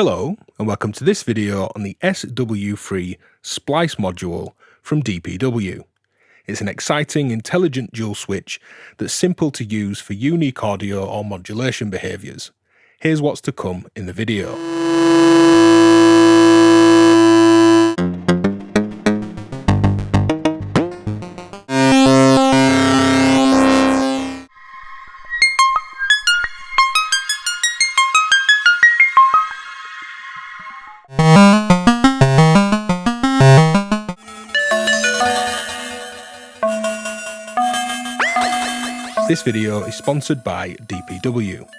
Hello, and welcome to this video on the SW3 Splice module from DPW. It's an exciting, intelligent dual switch that's simple to use for unique audio or modulation behaviours. Here's what's to come in the video. This video is sponsored by DPW.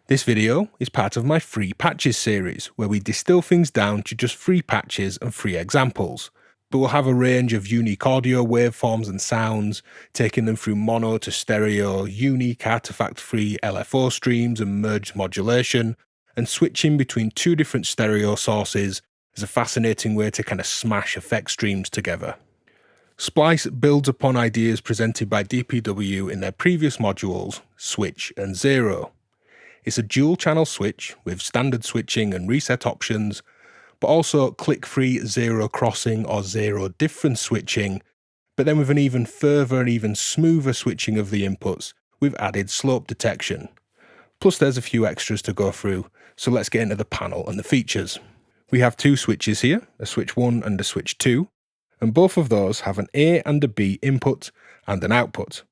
This video is part of my free patches series, where we distill things down to just free patches and free examples. But we'll have a range of unique audio waveforms and sounds, taking them through mono to stereo, unique artifact-free LFO streams and merged modulation, and switching between two different stereo sources is a fascinating way to kind of smash effect streams together. Splice builds upon ideas presented by DPW in their previous modules, Switch and Zero. It's a dual-channel switch with standard switching and reset options, but also click-free zero crossing or zero difference switching, but then with an even further and even smoother switching of the inputs with added slope detection. Plus there's a few extras to go through, so let's get into the panel and the features. We have two switches here, a switch 1 and a switch 2. And both of those have an A and a B input and an output.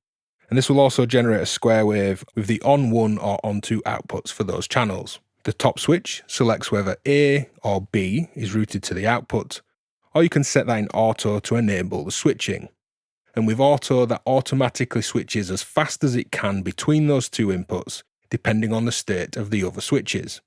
And this will also generate a square wave with the on1 or on2 outputs for those channels. The top switch selects whether A or B is routed to the output, or you can set that in auto to enable the switching. And with auto, that automatically switches as fast as it can between those two inputs, depending on the state of the other switches.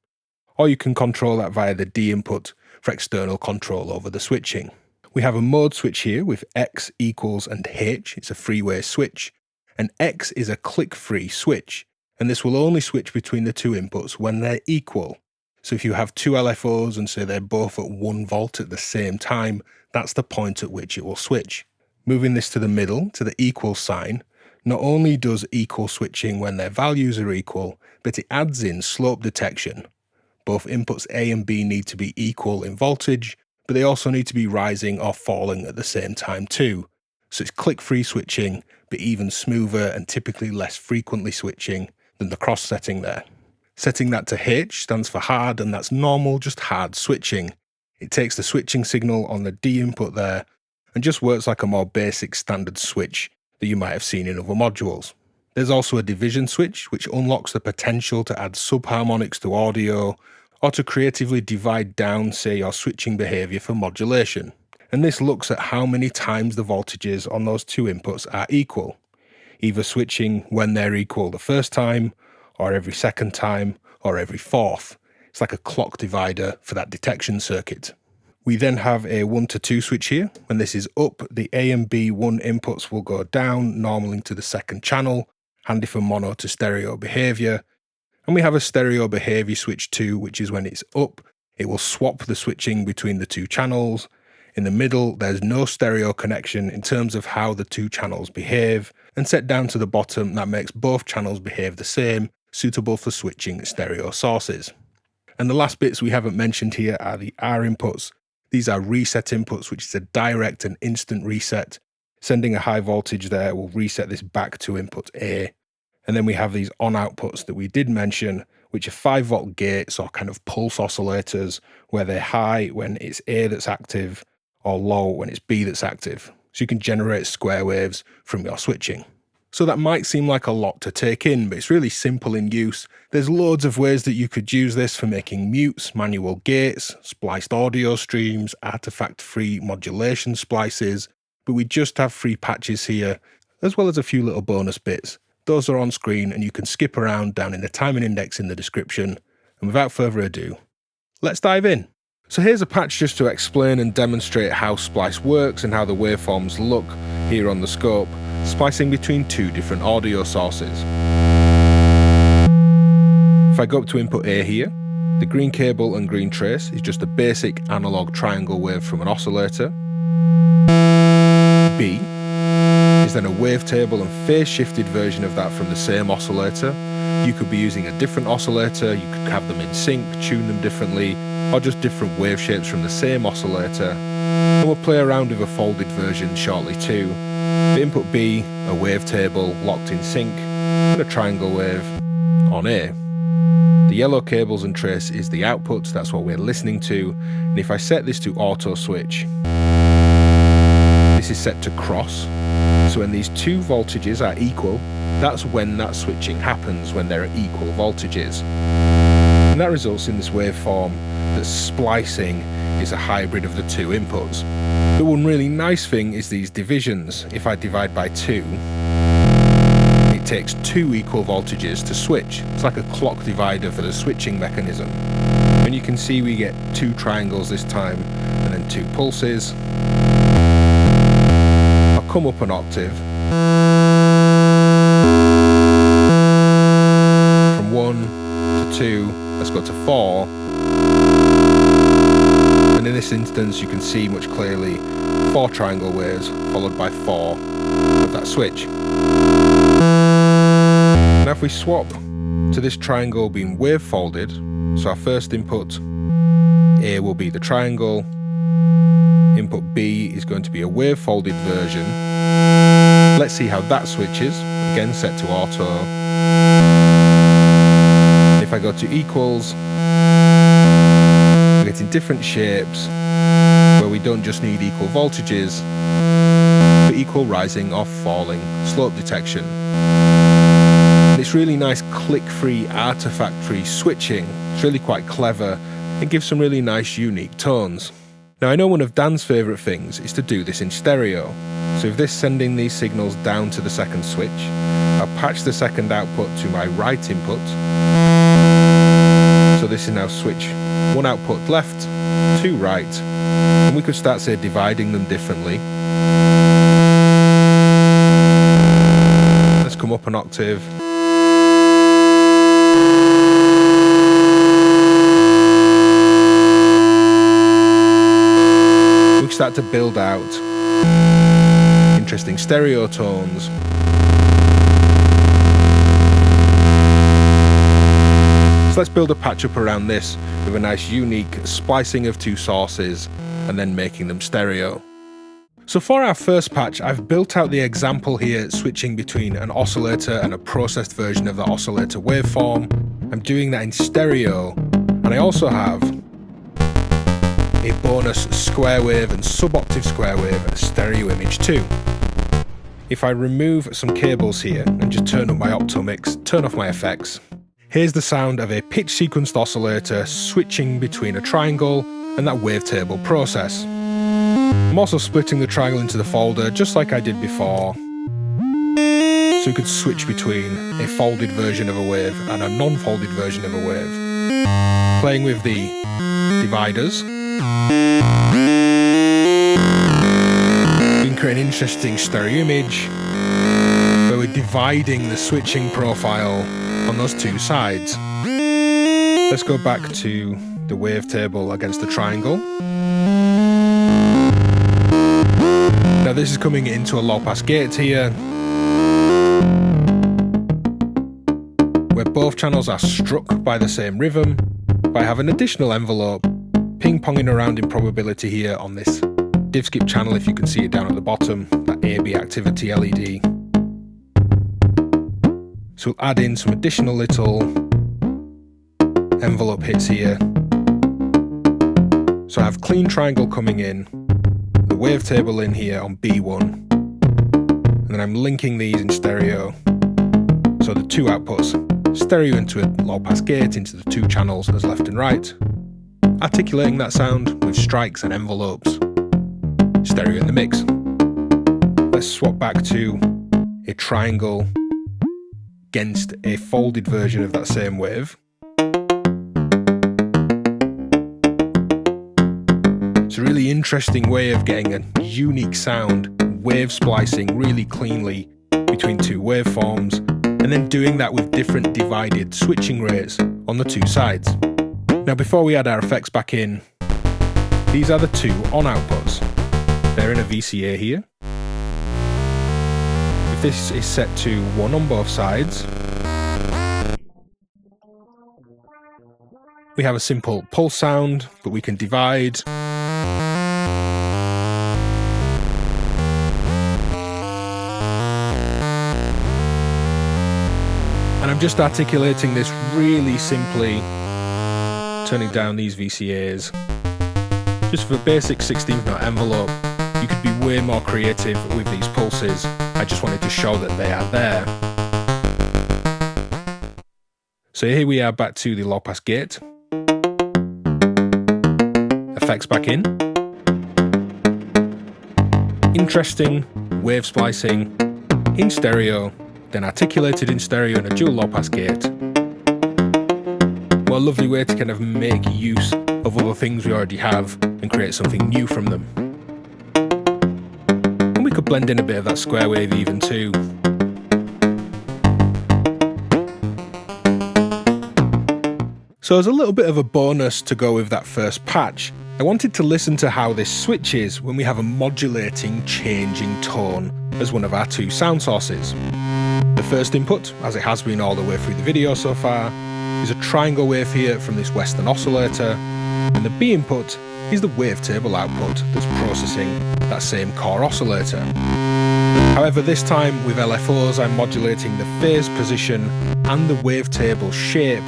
Or you can control that via the D input for external control over the switching. We have a mode switch here with X equals and H, it's a three-way switch, and X is a click-free switch, and this will only switch between the two inputs when they're equal. So if you have two LFOs and say they're both at 1 volt at the same time, that's the point at which it will switch. Moving this to the middle, to the equal sign, not only does equal switching when their values are equal, but it adds in slope detection. Both inputs A and B need to be equal in voltage, but they also need to be rising or falling at the same time too. So it's click-free switching, but even smoother and typically less frequently switching than the cross setting there. Setting that to H stands for hard, and that's normal, just hard switching. It takes the switching signal on the D input there and just works like a more basic standard switch that you might have seen in other modules. There's also a division switch, which unlocks the potential to add subharmonics to audio, or to creatively divide down, say, your switching behaviour for modulation. And this looks at how many times the voltages on those two inputs are equal, either switching when they're equal the first time, or every second time, or every fourth. It's like a clock divider for that detection circuit. We then have a 1 to 2 switch here. When this is up, the A and B1 inputs will go down, normaling to the second channel, handy for mono to stereo behaviour. And we have a stereo behaviour switch 2, which is when it's up, it will swap the switching between the two channels. In the middle, there's no stereo connection in terms of how the two channels behave, and set down to the bottom, that makes both channels behave the same, suitable for switching stereo sources. And the last bits we haven't mentioned here are the R inputs. These are reset inputs, which is a direct and instant reset. Sending a high voltage there will reset this back to input A. And then we have these on outputs that we did mention, which are 5-volt gates or kind of pulse oscillators, where they're high when it's A that's active or low when it's B that's active. So you can generate square waves from your switching. So that might seem like a lot to take in, but it's really simple in use. There's loads of ways that you could use this for making mutes, manual gates, spliced audio streams, artifact-free modulation splices, but we just have free patches here, as well as a few little bonus bits. Those are on screen and you can skip around down in the timing index in the description. And without further ado, let's dive in. So here's a patch just to explain and demonstrate how Splice works and how the waveforms look here on the scope, splicing between two different audio sources. If I go up to input A here, the green cable and green trace is just a basic analog triangle wave from an oscillator. B is then a wavetable and phase shifted version of that from the same oscillator. You could be using a different oscillator, you could have them in sync, tune them differently, or just different wave shapes from the same oscillator, and we'll play around with a folded version shortly too. For input B, a wavetable locked in sync, and a triangle wave on A. The yellow cables and trace is the output, that's what we're listening to, and if I set this to auto switch, this is set to cross, so when these two voltages are equal, that's when that switching happens, when they're at equal voltages. And that results in this waveform that splicing is a hybrid of the two inputs. The one really nice thing is these divisions. If I divide by 2, it takes 2 equal voltages to switch. It's like a clock divider for the switching mechanism. And you can see we get 2 triangles this time, and then 2 pulses. I'll come up an octave. From 1 to 2, let's go to 4. And in this instance you can see much clearly 4 triangle waves followed by 4 of that switch. Now if we swap to this triangle being wave folded, so our first input A will be the triangle, input B is going to be a wave folded version. Let's see how that switches, again set to auto. If I go to equals, we're getting different shapes where we don't just need equal voltages, but equal rising or falling slope detection. And it's really nice click-free, artifact-free switching. It's really quite clever. It gives some really nice, unique tones. Now I know one of Dan's favourite things is to do this in stereo. So if this is sending these signals down to the second switch, I'll patch the second output to my right input. So this is now switch 1 output left, 2 right, and we could start, say, dividing them differently. Let's come up an octave. We start to build out interesting stereo tones. So let's build a patch up around this with a nice unique splicing of 2 sources and then making them stereo. So for our first patch, I've built out the example here switching between an oscillator and a processed version of the oscillator waveform. I'm doing that in stereo, and I also have a bonus square wave and sub-octave square wave stereo image too. If I remove some cables here and just turn up my opto mix, turn off my effects, here's the sound of a pitch sequenced oscillator switching between a triangle and that wavetable process. I'm also splitting the triangle into the folder just like I did before, so you could switch between a folded version of a wave and a non-folded version of a wave. Playing with the dividers, you can create an interesting stereo image where we're dividing the switching profile on those 2 sides. Let's go back to the wavetable against the triangle. Now this is coming into a low pass gate here, where both channels are struck by the same rhythm, but I have an additional envelope ping-ponging around in probability here on this DivKid channel, if you can see it down at the bottom, that AB activity LED. So we'll add in some additional little envelope hits here. So I have clean triangle coming in, the wavetable in here on B1, and then I'm linking these in stereo. So the 2 outputs, stereo into a low pass gate into the 2 channels as left and right, articulating that sound with strikes and envelopes, stereo in the mix. Let's swap back to a triangle against a folded version of that same wave. It's a really interesting way of getting a unique sound, wave splicing really cleanly between 2 waveforms, and then doing that with different divided switching rates on the 2 sides. Now before we add our effects back in, these are the 2 on outputs. They're in a VCA here. If this is set to 1 on both sides, we have a simple pulse sound, but we can divide. And I'm just articulating this really simply, turning down these VCAs. Just for basic 16th note envelope, you could be way more creative with these pulses. I just wanted to show that they are there. So here we are back to the low pass gate. Effects back in. Interesting wave splicing in stereo, then articulated in stereo in a dual low pass gate. Well, a lovely way to kind of make use of other things we already have and create something new from them. And we could blend in a bit of that square wave even too. So as a little bit of a bonus to go with that first patch, I wanted to listen to how this switches when we have a modulating, changing tone as one of our two sound sources. The first input, as it has been all the way through the video so far, is a triangle wave here from this Western oscillator, and the B input is the wavetable output that's processing that same core oscillator. However, this time with LFOs, I'm modulating the phase position and the wavetable shape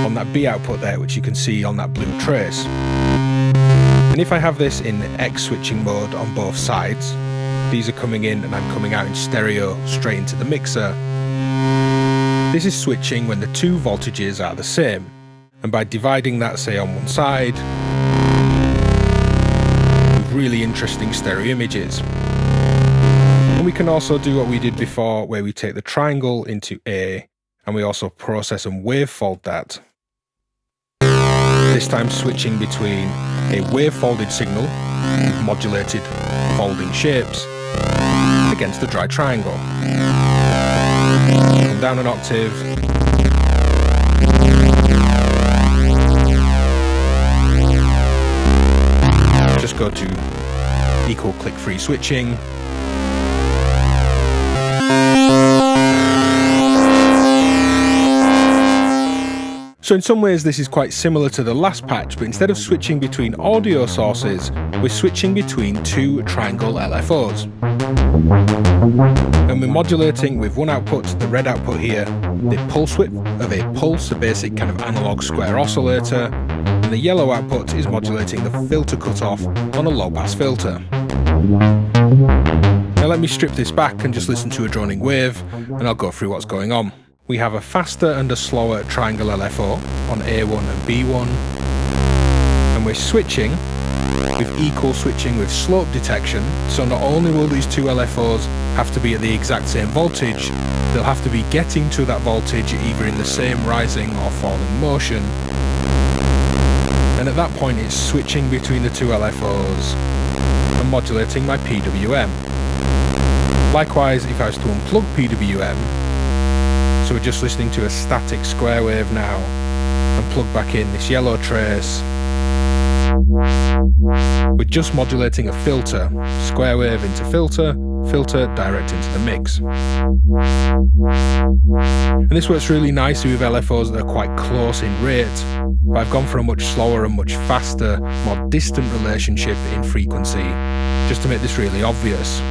on that B output there, which you can see on that blue trace. And if I have this in X switching mode on both sides, these are coming in and I'm coming out in stereo straight into the mixer. This is switching when the two voltages are the same. And by dividing that, say, on one side, with really interesting stereo images. And we can also do what we did before, where we take the triangle into A, and we also process and wavefold that. This time switching between a wavefolded signal with modulated folding shapes against the dry triangle. Come down an octave. Just go to equal click-free switching. So in some ways this is quite similar to the last patch, but instead of switching between audio sources, we're switching between two triangle LFOs. And we're modulating with one output, the red output here, the pulse width of a pulse, a basic kind of analog square oscillator, and the yellow output is modulating the filter cutoff on a low pass filter. Now let me strip this back and just listen to a droning wave, and I'll go through what's going on. We have a faster and a slower triangle LFO on A1 and B1, and we're switching with equal switching with slope detection, so not only will these two LFOs have to be at the exact same voltage, they'll have to be getting to that voltage either in the same rising or falling motion. And at that point it's switching between the two LFOs and modulating my PWM. Likewise, if I was to unplug PWM, so we're just listening to a static square wave now, and plug back in this yellow trace. We're just modulating a filter, square wave into filter, filter direct into the mix. And this works really nicely with LFOs that are quite close in rate, but I've gone for a much slower and much faster, more distant relationship in frequency, just to make this really obvious.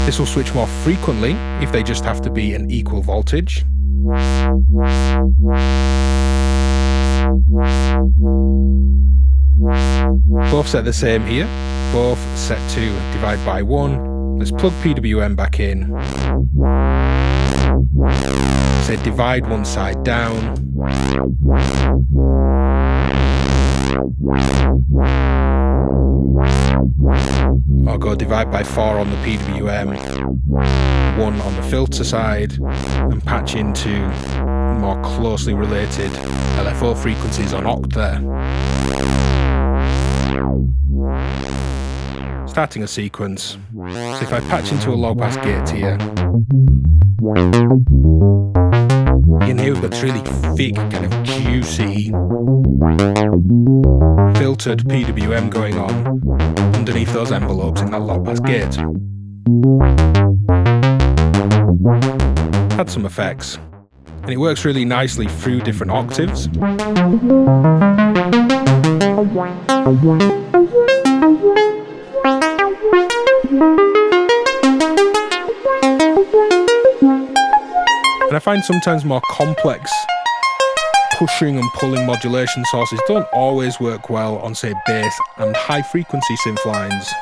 This will switch more frequently if they just have to be an equal voltage. Both set the same here, both set to divide by 1. Let's plug PWM back in. Say divide one side down. I'll go divide by 4 on the PWM, 1 on the filter side, and patch into more closely related LFO frequencies on oct there. Starting a sequence. So if I patch into a low pass gate here, in here we've got this really thick, kind of juicy, filtered PWM going on underneath those envelopes in that low pass gate. Add some effects. and it works really nicely through different octaves. And I find sometimes more complex pushing and pulling modulation sources don't always work well on, say, bass and high frequency synth lines.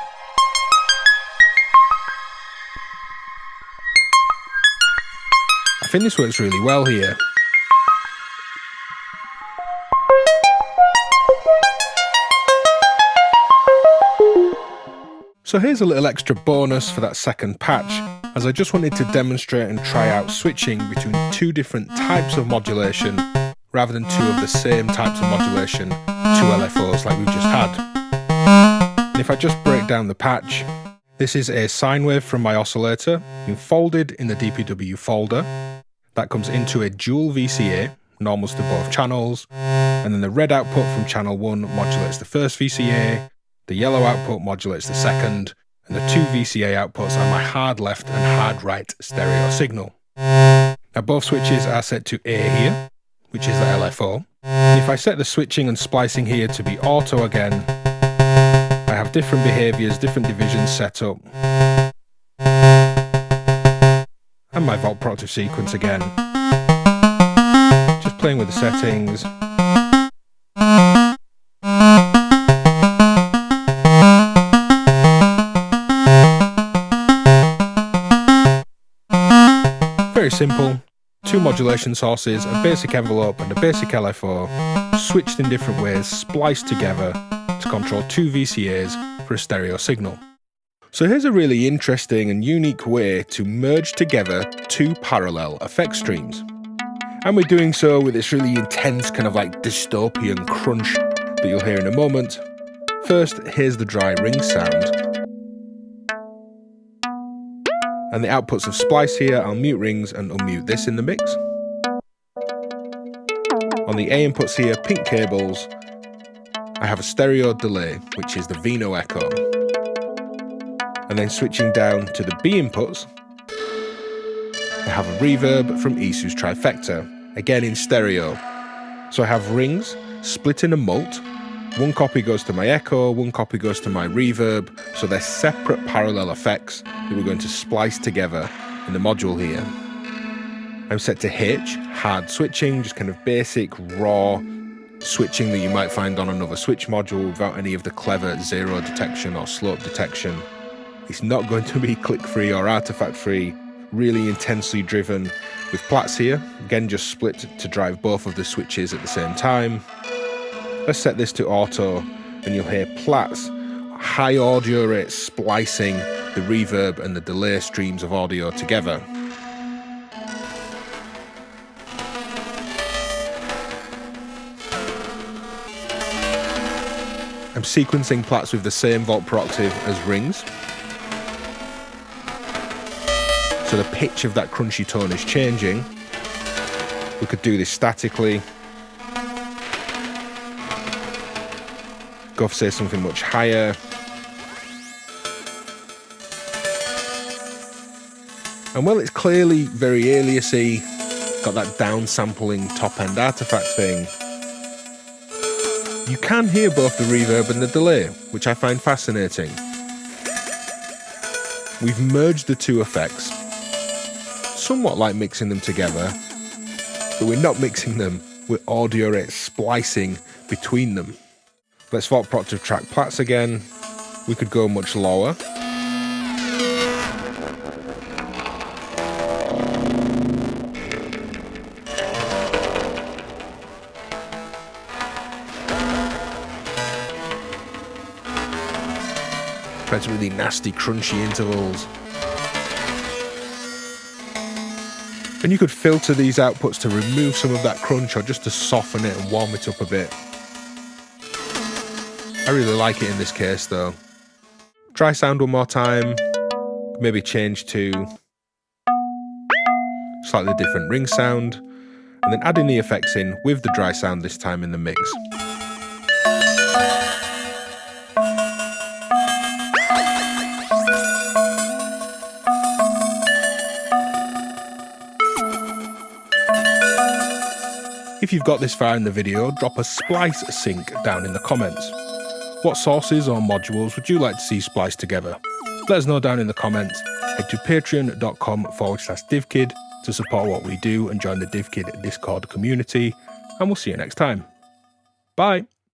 I think this works really well here. So here's a little extra bonus for that second patch, as I just wanted to demonstrate and try out switching between two different types of modulation rather than two of the same types of modulation, two LFOs like we've just had. And if I just break down the patch, this is a sine wave from my oscillator, being folded in the DPW folder. That comes into a dual VCA, normals to both channels, and then the red output from channel 1 modulates the first VCA, the yellow output modulates the second, and the two VCA outputs are my hard left and hard right stereo signal. Now both switches are set to A here, which is the LFO. If I set the switching and splicing here to be auto again, I have different behaviours, different divisions set up. And my volt per octave sequence again. Just playing with the settings. Very simple. Two modulation sources, a basic envelope and a basic LFO, switched in different ways, spliced together to control two VCAs for a stereo signal. So here's a really interesting and unique way to merge together two parallel effect streams. And we're doing so with this really intense kind of like dystopian crunch that you'll hear in a moment. First, here's the dry ring sound. And the outputs of splice here, I'll mute rings and unmute this in the mix. On the A inputs here, pink cables, I have a stereo delay, which is the Vino echo. And then switching down to the B inputs, I have a reverb from Isu's trifecta, again in stereo. So I have rings split in a mult. One copy goes to my echo, one copy goes to my reverb, so they're separate parallel effects that we're going to splice together in the module here. I'm set to H, hard switching, just kind of basic, raw switching that you might find on another switch module without any of the clever zero detection or slope detection. It's not going to be click-free or artifact-free, really intensely driven with plats here, again just split to drive both of the switches at the same time. Let's set this to auto and you'll hear plats, high audio rate splicing the reverb and the delay streams of audio together. I'm sequencing plats with the same volt per octave as rings. So the pitch of that crunchy tone is changing. We could do this statically. Go for, say, something much higher. And well, it's clearly very aliasy, got that downsampling top-end artifact thing. You can hear both the reverb and the delay, which I find fascinating. We've merged the two effects, somewhat like mixing them together, but we're not mixing them, we're audio rate splicing between them. Let's volt per octave track plats again. We could go much lower. Press really nasty, crunchy intervals. And you could filter these outputs to remove some of that crunch or just to soften it and warm it up a bit. I really like it in this case though. Dry sound one more time, maybe change to slightly different ring sound, and then adding the effects in with the dry sound this time in the mix. If you've got this far in the video, drop a splice sync down in the comments. What sources or modules would you like to see spliced together? Let us know down in the comments. Head to patreon.com/DivKid to support what we do and join the DivKid Discord community, and we'll see you next time. Bye!